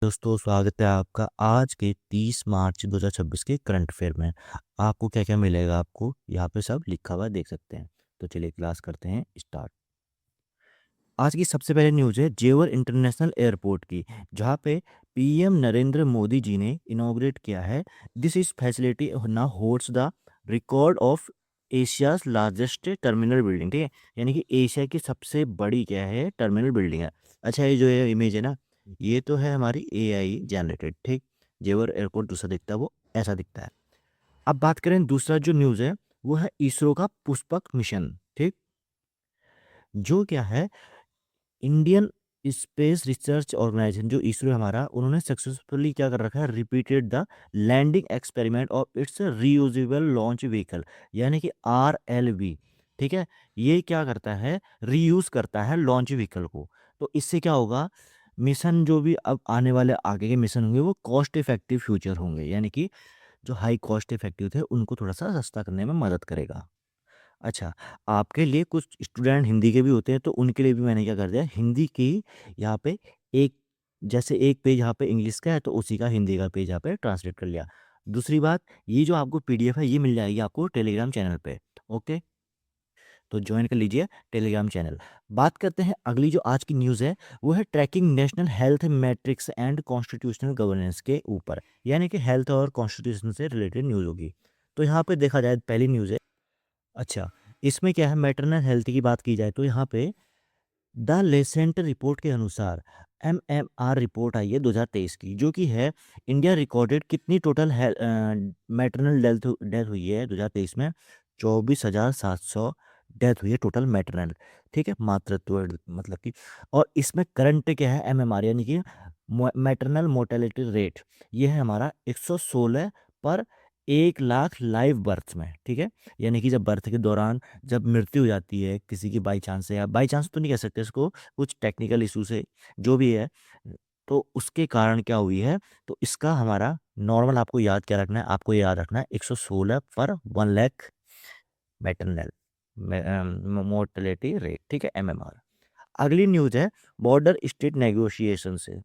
दोस्तों, स्वागत है आपका आज के 30 मार्च 2026 के करंट अफेयर में। आपको क्या-क्या मिलेगा आपको यहाँ पे सब लिखा हुआ देख सकते हैं। तो चलिए क्लास करते हैं स्टार्ट। आज की सबसे पहले न्यूज़ है जेवर इंटरनेशनल एयरपोर्ट की, जहाँ पे पीएम नरेंद्र मोदी जी ने इनॉग्रेट किया है। This is facility now holds the record of Asia's largest terminal building, ठीक है। यानी कि एशिया की सबसे बड़ी क्या है, टर्मिनल बिल्डिंग है। अच्छा, ये जो है इमेज है ना, ये तो है हमारी एआई जनरेटेड, ठीक। जेवर एयरपोर्ट दूसरा दिखता है, वो ऐसा दिखता है। अब बात करें दूसरा जो न्यूज़ है, वो है इसरो का पुष्पक मिशन, ठीक। जो क्या है, इंडियन स्पेस रिसर्च ऑर्गेनाइजेशन जो इसरो है हमारा, उन्होंने सक्सेसफुली क्या कर रखा है, repeated the landing experiment of its reusable launch vehicle, यानी कि आरएलवी, ठीक है। ये क्या करता है, रीयूज करता है लॉन्च व्हीकल को। तो इससे क्या होगा, मिशन जो भी अब आने वाले आगे के मिशन होंगे वो कॉस्ट इफेक्टिव फ्यूचर होंगे, यानी कि जो हाई कॉस्ट इफेक्टिव थे उनको थोड़ा सा सस्ता करने में मदद करेगा। अच्छा, आपके लिए कुछ स्टूडेंट हिंदी के भी होते हैं, तो उनके लिए भी मैंने क्या कर दिया, हिंदी की यहाँ पे एक, जैसे एक पेज यहाँ पे इंग्लिश का है तो उसी का हिंदी का पेज यहाँ पे ट्रांसलेट कर लिया। दूसरी बात, ये जो आपको पीडीएफ है ये मिल जाएगी आपको टेलीग्राम चैनल पे, ओके। तो ज्वाइन कर लीजिए टेलीग्राम चैनल। बात करते हैं अगली जो आज की न्यूज़ है, वो है tracking national health matrix and constitutional governance के ऊपर, यानी कि हेल्थ और कॉन्स्टिट्यूशन से रिलेटेड न्यूज़ होगी। तो यहाँ पे देखा जाए पहली न्यूज़ है। अच्छा, इसमें क्या है, मैटरनल हेल्थ की बात की जाए तो यहाँ पे द लेसेंट रिपोर्ट के अनुसार एमएमआर रिपोर्ट आई है 2023 की, जो कि है इंडिया रिकॉर्डेड कितनी टोटल मैटरनल डेथ डेथ हुई है 2023 में, 24,700 डेथ हुई है टोटल मैटरनल, ठीक है, मातृत्व मतलब कि। और इसमें करंट क्या है, एमएमआर यानी कि मैटरनल मोर्टेलिटी रेट, ये है हमारा 116 पर 1 लाख लाइव बर्थ में, ठीक है। यानी कि जब बर्थ के दौरान जब मृत्यु हो जाती है किसी की बाई चांस से, या बाई चांस तो नहीं कह सकते इसको, कुछ टेक्निकल इशू से जो भी है, तो उसके कारण क्या हुई है, तो इसका हमारा नॉर्मल आपको याद क्या रखना है, आपको याद रखना है 116 पर 1 लाख मैटरनल मोर्टेलिटी रेट, ठीक है, एमएमआर। अगली न्यूज है बॉर्डर स्टेट नेगोशिएशन से।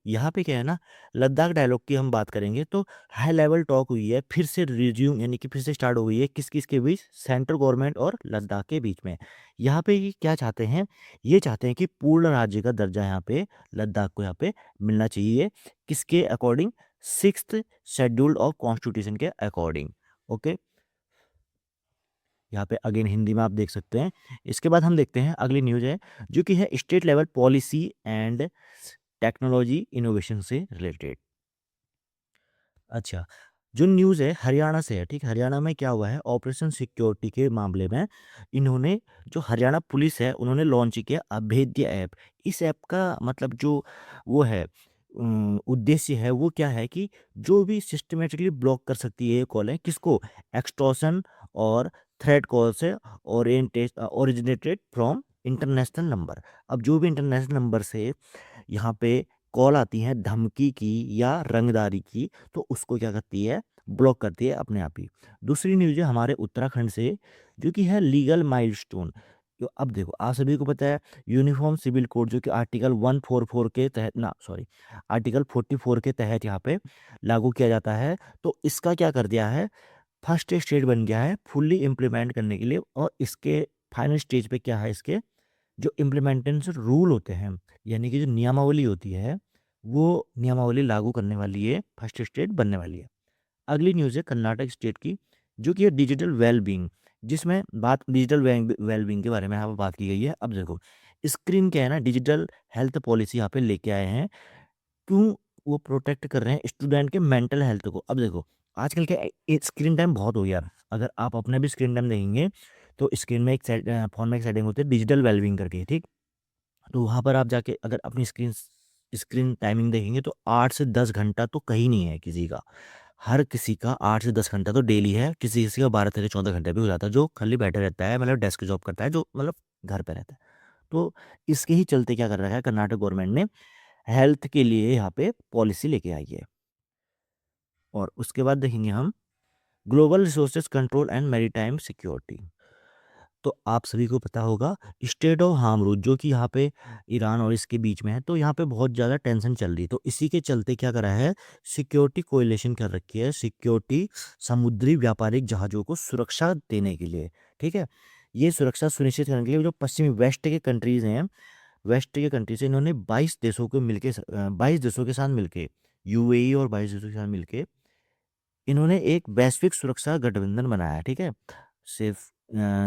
यहाँ पे क्या है ना, लद्दाख डायलॉग की हम बात करेंगे तो हाई लेवल टॉक हुई है, फिर से रिज्यूम यानी कि फिर से स्टार्ट हो गई है, किस किस के बीच, सेंट्रल गवर्नमेंट और लद्दाख के बीच में। यहाँ पे ये क्या चाहते हैं, ये चाहते हैं कि पूर्ण राज्य का दर्जा यहाँ पे लद्दाख को यहाँ पे मिलना चाहिए, किसके according, 6th schedule of constitution के अकॉर्डिंग, ओके। यहाँ पे अगेन हिंदी में आप देख सकते हैं। इसके बाद हम देखते हैं अगली न्यूज है, जो कि है state level policy and technology innovation से रिलेटेड। अच्छा, जो न्यूज़ है हरियाणा से है, ठीक है। हरियाणा में क्या हुआ है, ऑपरेशन सिक्योरिटी के मामले में इन्होंने, जो हरियाणा पुलिस है उन्होंने लॉन्च किया अभेद्य ऐप। इस ऐप का मतलब जो वो है, उद्देश्य है वो क्या है कि जो भी सिस्टमेटिकली ब्लॉक कर सकती है ये कॉल है, किसको, एक्सटॉर्शन और थ्रेट कॉल से ओरिजिनेटेड फ्रॉम इंटरनेशनल नंबर। अब जो भी इंटरनेशनल नंबर से यहाँ पे कॉल आती हैं धमकी की या रंगदारी की, तो उसको क्या करती है, ब्लॉक करती है अपने आप ही। दूसरी न्यूज़ है हमारे उत्तराखंड से, जो कि है लीगल माइलस्टोन। तो अब देखो, आप सभी को पता है यूनिफॉर्म सिविल कोड, जो कि आर्टिकल 144 के तहत ना सॉरी आर्टिकल 44 के तहत यहाँ पे लागू किया जाता है। तो इसका क्या कर दिया है, फर्स्ट स्टेज बन गया है फुल्ली इम्प्लीमेंट करने के लिए। और इसके फाइनल स्टेज पे क्या है, इसके जो इम्प्लीमेंटेशन रूल होते हैं, यानी कि जो नियमावली होती है, वो नियमावली लागू करने वाली है, फर्स्ट स्टेट बनने वाली है। अगली न्यूज़ है कर्नाटक स्टेट की, जो कि है डिजिटल वेलबींग, जिसमें बात डिजिटल वेलबींग के बारे में यहाँ पर बात की गई है। अब देखो, स्क्रीन क्या है ना, डिजिटल हेल्थ पॉलिसी यहाँ पे लेके आए हैं। क्यों, वो प्रोटेक्ट कर रहे हैं स्टूडेंट के मेंटल हेल्थ को। अब देखो, आजकल के स्क्रीन टाइम बहुत हो गया। अगर आप अपने भी स्क्रीन टाइम देखेंगे तो स्क्रीन में फ़ोन में एक सेटिंग होती है डिजिटल वेलबींग करके, ठीक। तो वहाँ पर आप जाके अगर अपनी स्क्रीन स्क्रीन टाइमिंग देखेंगे तो 8 से 10 घंटा तो कहीं नहीं है किसी का। हर किसी का 8 से 10 घंटा तो डेली है, किसी-किसी का 12 से 14 घंटे भी हो जाता है, जो खाली बैठे रहता है, मतलब डेस्क जॉब करता है, जो मतलब घर पे रहता है। तो इसके ही चलते क्या कर रखा है, कर्नाटक गवर्नमेंट ने हेल्थ के लिए यहाँ पे पॉलिसी लेके आई है। और उसके बाद देखेंगे हम global resources control and maritime security. तो आप सभी को पता होगा स्टेट ऑफ हार्मरूज जो कि यहाँ पे ईरान और इसके बीच में है, तो यहाँ पे बहुत ज़्यादा टेंशन चल रही है। तो इसी के चलते क्या करा है, सिक्योरिटी कोएलिशन कर रखी है, सिक्योरिटी समुद्री व्यापारिक जहाज़ों को सुरक्षा देने के लिए। ठीक है, ये सुरक्षा सुनिश्चित करने के लिए जो पश्चिमी वेस्ट के कंट्रीज़ हैं, वेस्ट के कंट्री से इन्होंने 22 देशों को मिलके 22 देशों के साथ मिलके, यूएई और 22 देशों के साथ मिलके इन्होंने एक वैश्विक सुरक्षा गठबंधन बनाया। ठीक है, safe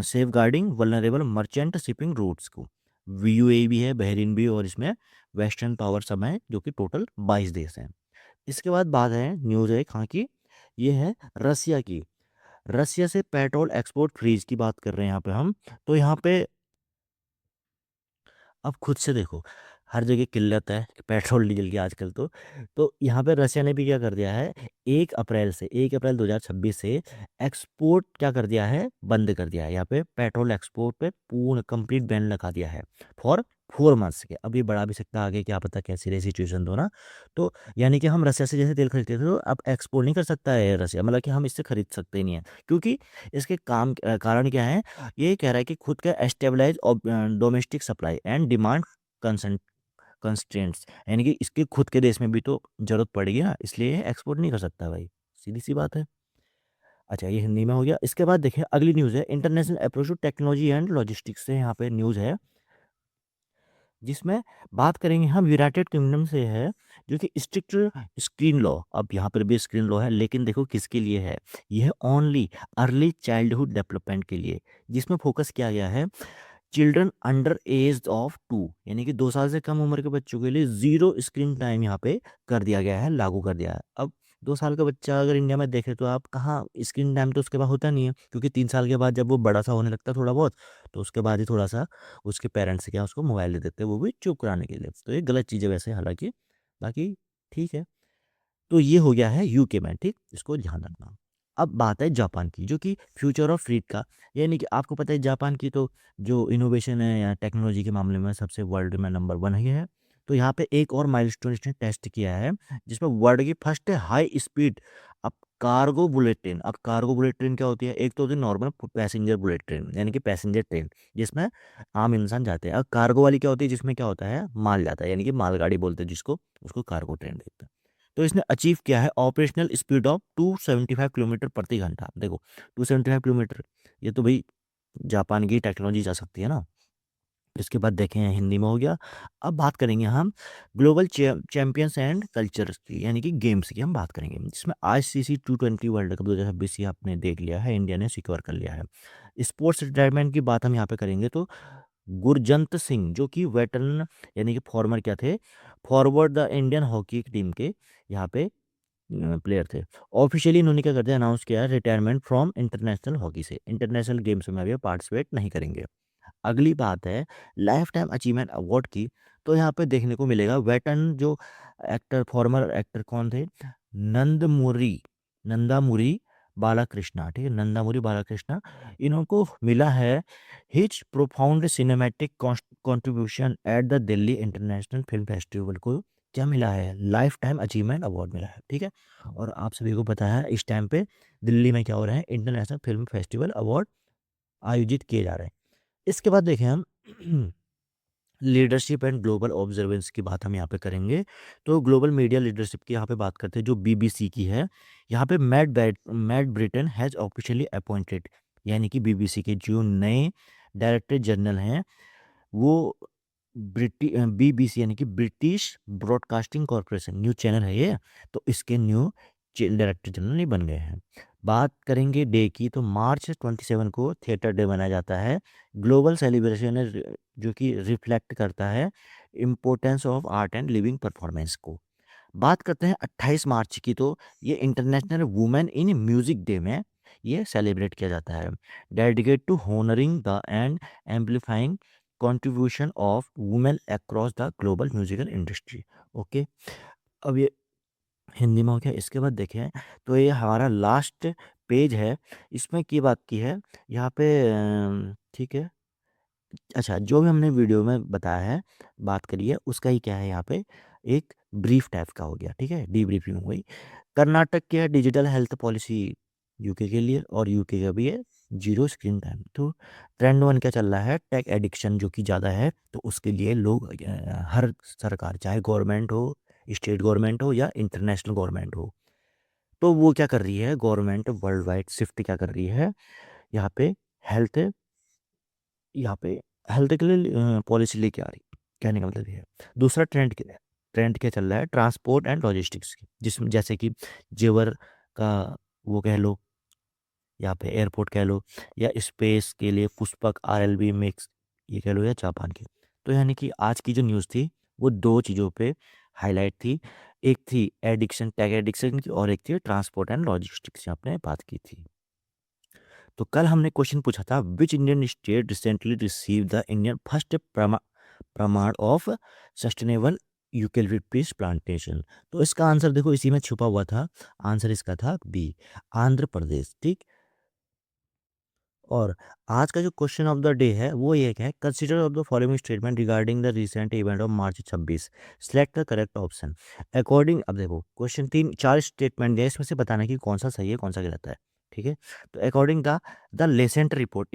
safeguarding vulnerable merchant shipping routes को। यूएई भी है, बहरीन भी, और इसमें वेस्टर्न पावर सब है, जो कि टोटल 22 देश हैं। इसके बाद बात है, न्यूज़ है कहाँ की, ये है रसिया की। रसिया से पेट्रोल एक्सपोर्ट फ्रीज की बात कर रहे हैं यहाँ पे हम। तो यहाँ पे अब खुद से देखो, हर जगह किल्लत है पेट्रोल डीजल की आजकल। तो यहाँ पे रसिया ने भी क्या कर दिया है, 1 अप्रैल 2026 से एक्सपोर्ट क्या कर दिया है, बंद कर दिया है। यहाँ पे पेट्रोल एक्सपोर्ट पे पूर्ण कंप्लीट बैन लगा दिया है फॉर 4 मंथ्स के। अब ये बढ़ा भी सकता है आगे, क्या पता कैसी रही सिचुएशन तो ना। तो यानी कि हम रसिया से जैसे तेल खरीदते थे, तो अब एक्सपोर्ट नहीं कर सकता है रसिया, मतलब कि हम इससे खरीद सकते ही नहीं है। क्योंकि इसके कारण क्या है, ये कह रहा है कि खुद का stabilize domestic supply and demand constraints, यानी कि इसके खुद के देश में भी तो जरूरत पड़ेगी ना, इसलिए एक्सपोर्ट नहीं कर सकता भाई, सीधी सी बात है। अच्छा, ये हिंदी में हो गया। इसके बाद देखिए अगली न्यूज़ है, international approach to technology and logistics से यहाँ पे न्यूज़ है, जिसमें बात करेंगे हम यूनाइटेड किंगडम से है, जो कि स्ट्रिक्ट स्क्रीन लॉ। अब यहाँ पर भी स्क्रीन लॉ है, लेकिन देखो किसके लिए है, यह ओनली अर्ली चाइल्डहुड डेवलपमेंट के लिए, जिसमें फोकस किया गया है चिल्ड्रन अंडर एज ऑफ 2, यानी कि 2 साल से कम उम्र के बच्चों के लिए 0 स्क्रीन टाइम यहाँ पे कर दिया गया है, लागू कर दिया है। अब 2 साल का बच्चा अगर इंडिया में देखे तो आप कहाँ स्क्रीन टाइम तो उसके बाद होता नहीं है, क्योंकि 3 साल के बाद जब वो बड़ा सा होने लगता है थोड़ा बहुत, तो उसके बाद ही थोड़ा सा उसके पेरेंट्स क्या उसको मोबाइल दे देते हैं, वो भी चुप कराने के लिए। तो ये गलत चीज़ है वैसे, हालांकि बाकी ठीक है। तो ये हो गया है यूके में, ठीक, इसको ध्यान रखना। अब बात है जापान की, जो कि फ्यूचर ऑफ फ्रीड का, यानी कि आपको पता है जापान की तो जो इनोवेशन है या टेक्नोलॉजी के मामले में सबसे वर्ल्ड में नंबर 1 ही है। तो यहाँ पे एक और माइलस्टोन इसने टेस्ट किया है, जिसमें वर्ल्ड की फर्स्ट हाई स्पीड अब कार्गो बुलेट ट्रेन। अब कार्गो बुलेट ट्रेन क्या होती है, एक तो होती है नॉर्मल पैसेंजर बुलेट ट्रेन, यानी कि पैसेंजर ट्रेन जिसमें आम इंसान जाते हैं। अब कार्गो वाली क्या होती है, जिसमें क्या होता है, माल जाता है, यानी कि मालगाड़ी बोलते हैं जिसको, उसको कार्गो ट्रेन कहते हैं। तो इसने अचीव किया है ऑपरेशनल स्पीड ऑफ 275 किलोमीटर प्रति घंटा। देखो 275 किलोमीटर, ये तो भाई जापान की टेक्नोलॉजी जा सकती है ना। इसके बाद देखें हिंदी में हो गया। अब बात करेंगे हम ग्लोबल चैंपियंस एंड कल्चर की, यानी कि गेम्स की हम बात करेंगे, जिसमें ICC T20 वर्ल्ड कप 2026 आपने देख लिया है, इंडिया ने सिक्योर कर लिया है। स्पोर्ट्स रिटायरमेंट की बात हम यहाँ पे करेंगे तो गुरजंत सिंह, जो कि वेटरन यानी कि फॉर्मर क्या थे, forward the Indian hockey team के यहाँ पे प्लेयर थे। ऑफिशियली इन्होंने क्या कर दिया, अनाउंस किया रिटायरमेंट फ्रॉम इंटरनेशनल हॉकी से, इंटरनेशनल गेम्स में अभी पार्टिसिपेट नहीं करेंगे। अगली बात है लाइफ टाइम अचीवमेंट अवार्ड की। तो यहाँ पे देखने को मिलेगा वेटरन जो एक्टर, फॉर्मर एक्टर कौन थे, नंदमुरी नंदामुरी बालाकृष्णा, ठीक है, नंदामुरी बालाकृष्णा, इनको मिला है his profound cinematic contribution at the Delhi international film festival को क्या मिला है, लाइफ टाइम अचीवमेंट अवार्ड मिला है। ठीक है, और आप सभी को पता है इस टाइम पे दिल्ली में क्या हो रहा है, इंटरनेशनल फिल्म फेस्टिवल अवार्ड आयोजित किए जा रहे हैं। इसके बाद देखें हम लीडरशिप एंड ग्लोबल ऑब्जर्वेंस की बात हम यहाँ पे करेंगे। तो ग्लोबल मीडिया लीडरशिप की यहाँ पे बात करते हैं, जो BBC की है। यहाँ पे मैट ब्रिटेन हैज़ ऑफिशियली अपॉइंटेड, यानी कि BBC के जो नए डायरेक्टर जनरल हैं वो BBC, यानी कि British broadcasting corporation, news channel है ये, तो इसके न्यू डायरेक्टर जनरल नहीं बन गए हैं। बात करेंगे डे की, तो मार्च 27 को थिएटर डे मनाया जाता है। ग्लोबल सेलिब्रेशन है जो कि रिफ्लेक्ट करता है importance of art and living performance को। बात करते हैं 28 मार्च की, तो ये international women in music day में ये सेलिब्रेट किया जाता है, dedicate to honouring the and amplifying contribution of women across the global musical industry. Okay, अब ये हिंदी में हो गया। इसके बाद देखें तो ये हमारा लास्ट पेज है, इसमें की बात की है यहाँ पे ठीक है। अच्छा, जो भी हमने वीडियो में बताया है, बात करिए, उसका ही क्या है यहाँ पे एक ब्रीफ टाइप का हो गया, ठीक है, डी ब्रीफिंग हो गई। कर्नाटक की है डिजिटल हेल्थ पॉलिसी, यूके के लिए, और यूके का भी है 0 स्क्रीन टाइम। तो ट्रेंड 1 क्या चल रहा है, टेक एडिक्शन जो कि ज़्यादा है, तो उसके लिए लोग हर सरकार, चाहे गवर्नमेंट हो, स्टेट गवर्नमेंट हो या इंटरनेशनल गवर्नमेंट हो, तो वो क्या कर रही है, गवर्नमेंट वर्ल्ड वाइड शिफ्ट क्या कर रही है, यहाँ पे हेल्थ यहाँ पे हेल्थ के लिए पॉलिसी लेके आ रही है। कहने का मतलब ये है। दूसरा ट्रेंड क्या चल रहा है, ट्रांसपोर्ट एंड लॉजिस्टिक्स की, जिसमें जैसे कि जेवर का वो कह लो, यहाँ पे एयरपोर्ट कह लो, या स्पेस के लिए पुष्पक आरएलबी मिक्स ये कह लो, या जापान की। तो यानी कि आज की जो न्यूज़ थी वो दो चीज़ों पे हाईलाइट थी। एक थी एडिक्शन, टैग एडिक्शन की, और एक थी ट्रांसपोर्ट एंड लॉजिस्टिक्स की आपने बात की थी। तो कल हमने क्वेश्चन पूछा था, which Indian state recently receive the Indian first प्रमाण ऑफ सस्टेनेबल यूकेलिप्टस प्लांटेशन। तो इसका आंसर देखो इसी में छुपा हुआ था, आंसर इसका था बी, आंध्र प्रदेश। ठीक। और आज का जो क्वेश्चन ऑफ द डे है वो ये है, consider of the following statement regarding the recent event of March 26, select the correct option according. अब देखो क्वेश्चन 4 स्टेटमेंट दिया, इसमें से बताना कि कौन सा सही है कौन सा गलत है। ठीक है। तो according the Lancet report,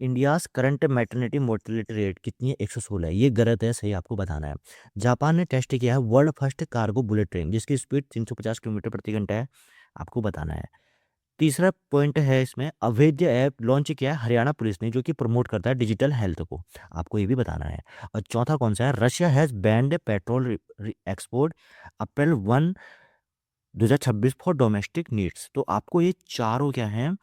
India's current maternity mortality rate कितनी है, 116 है। ये गलत है, सही आपको बताना है। जापान ने टेस्ट किया है world first cargo bullet train जिसकी स्पीड 350 किलोमीटर प्रति घंटा है, आपको बताना है। तीसरा पॉइंट है इसमें, अवैध ऐप लॉन्च किया है हरियाणा पुलिस ने जो कि प्रमोट करता है डिजिटल हेल्थ को, आपको ये भी बताना है। और चौथा कौन सा है, Russia has banned petrol export April 1 2026 for domestic needs. तो आपको ये चारों क्या हैं,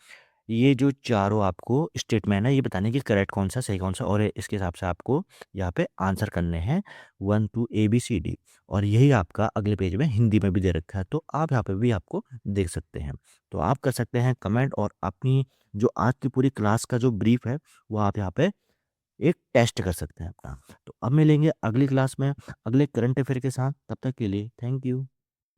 ये जो चारों आपको स्टेटमेंट है ये बताने की करेक्ट कौन सा सही कौन सा, और इसके हिसाब से आपको यहाँ पे आंसर करने हैं 1 2 ABCD। और यही आपका अगले पेज में हिंदी में भी दे रखा है, तो आप यहाँ पे भी आपको देख सकते हैं। तो आप कर सकते हैं कमेंट, और अपनी जो आज की पूरी क्लास का जो ब्रीफ है वो आप यहाँ पे एक टेस्ट कर सकते हैं अपना। तो अब मिलेंगे अगली क्लास में अगले करंट अफेयर के साथ, तब तक के लिए थैंक यू।